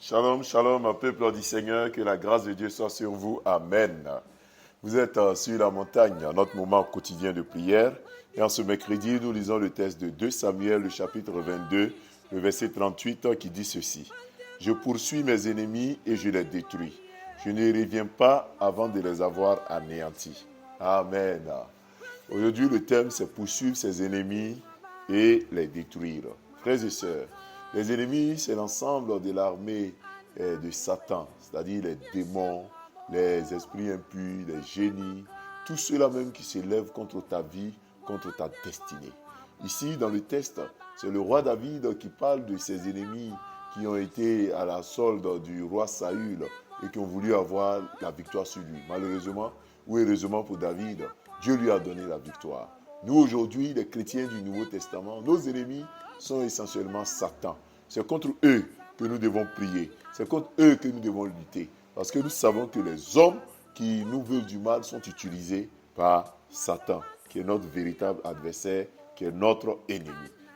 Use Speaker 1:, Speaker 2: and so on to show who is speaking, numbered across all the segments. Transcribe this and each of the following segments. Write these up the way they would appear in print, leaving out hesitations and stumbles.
Speaker 1: Shalom, shalom, peuple du Seigneur, que la grâce de Dieu soit sur vous. Amen. Vous êtes sur la montagne, notre moment quotidien de prière. Et en ce mercredi, nous lisons le texte de 2 Samuel, le chapitre 22, le verset 38, qui dit ceci. « Je poursuis mes ennemis et je les détruis. Je ne reviens pas avant de les avoir anéantis. » Amen. Aujourd'hui, le thème, c'est poursuivre ses ennemis et les détruire. Frères et sœurs, les ennemis, c'est l'ensemble de l'armée de Satan, c'est-à-dire les démons, les esprits impurs, les génies, tous ceux-là même qui s'élèvent contre ta vie, contre ta destinée. Ici, dans le texte, c'est le roi David qui parle de ses ennemis qui ont été à la solde du roi Saül et qui ont voulu avoir la victoire sur lui. Malheureusement, ou heureusement pour David, Dieu lui a donné la victoire. Nous, aujourd'hui, les chrétiens du Nouveau Testament, nos ennemis sont essentiellement Satan. C'est contre eux que nous devons prier. C'est contre eux que nous devons lutter. Parce que nous savons que les hommes qui nous veulent du mal sont utilisés par Satan, qui est notre véritable adversaire, qui est notre ennemi.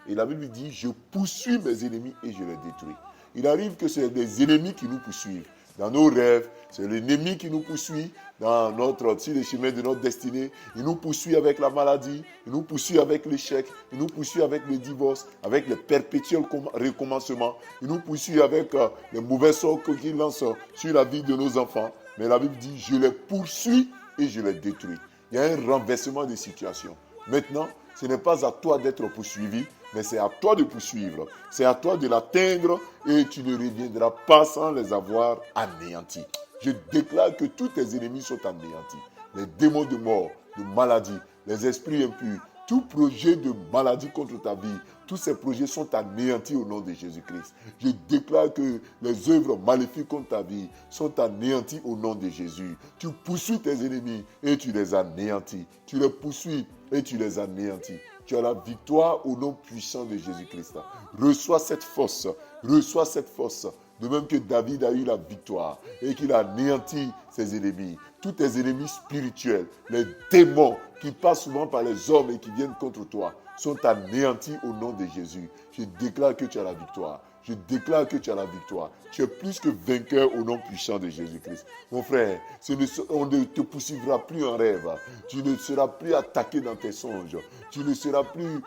Speaker 1: Et la Bible dit, je poursuis mes ennemis et je les détruis. Il arrive que c'est des ennemis qui nous poursuivent. Dans nos rêves, c'est l'ennemi qui nous poursuit sur les chemins de notre destinée. Il nous poursuit avec la maladie, il nous poursuit avec l'échec, il nous poursuit avec le divorce, avec les perpétuels recommencements. Il nous poursuit avec les mauvais sorts qu'il lance sur la vie de nos enfants. Mais la Bible dit, je les poursuis et je les détruis. Il y a un renversement de situation. Maintenant, ce n'est pas à toi d'être poursuivi, mais c'est à toi de poursuivre. C'est à toi de l'atteindre et tu ne reviendras pas sans les avoir anéantis. Je déclare que tous tes ennemis sont anéantis. Les démons de mort, de maladie, les esprits impurs, tout projet de maladie contre ta vie, tous ces projets sont anéantis au nom de Jésus-Christ. Je déclare que les œuvres maléfiques contre ta vie sont anéanties au nom de Jésus. Tu poursuis tes ennemis et tu les anéantis. Tu les poursuis et tu les anéantis. Tu as la victoire au nom puissant de Jésus-Christ. Reçois cette force. Reçois cette force. De même que David a eu la victoire et qu'il a anéanti ses ennemis. Tous tes ennemis spirituels, les démons qui passent souvent par les hommes et qui viennent contre toi, sont anéantis au nom de Jésus. Je déclare que tu as la victoire. Je déclare que tu as la victoire. Tu es plus que vainqueur au nom puissant de Jésus-Christ. Mon frère, on ne te poursuivra plus en rêve. Tu ne seras plus attaqué dans tes songes. Tu ne seras plus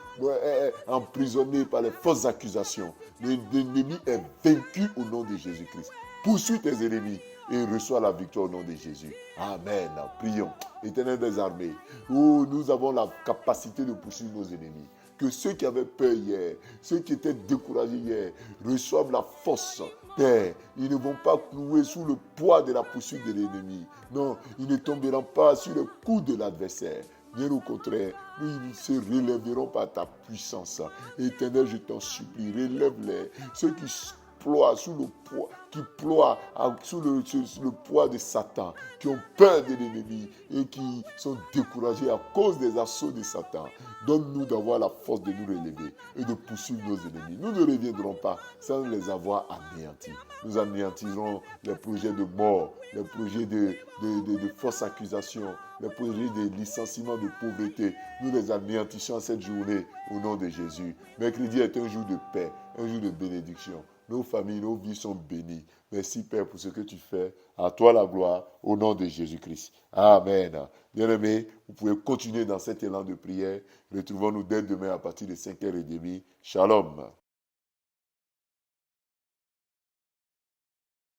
Speaker 1: emprisonné par les fausses accusations. L'ennemi est vaincu au nom de Jésus-Christ. Poursuis tes ennemis et reçois la victoire au nom de Jésus. Amen. Prions. Éternel des armées, où nous avons la capacité de poursuivre nos ennemis. Que ceux qui avaient peur hier, ceux qui étaient découragés hier, reçoivent la force. Père, ils ne vont pas clouer sous le poids de la poursuite de l'ennemi. Non, ils ne tomberont pas sur le coup de l'adversaire. Bien au contraire, ils se relèveront par ta puissance. Éternel, je t'en supplie, relève-les. Ceux qui ploient sous le poids, sous le poids de Satan, qui ont peur de l'ennemi et qui sont découragés à cause des assauts de Satan. Donne-nous d'avoir la force de nous relever et de poursuivre nos ennemis. Nous ne reviendrons pas sans les avoir anéantis. Nous anéantirons les projets de mort, les projets de fausses accusations, les projets de licenciement, de pauvreté. Nous les anéantissons cette journée au nom de Jésus. Mercredi est un jour de paix, un jour de bénédiction. Nos familles, nos vies sont bénies. Merci Père pour ce que tu fais. À toi la gloire, au nom de Jésus-Christ. Amen. Bien-aimés, vous pouvez continuer dans cet élan de prière. Retrouvons-nous dès demain à partir de 5h30. Shalom.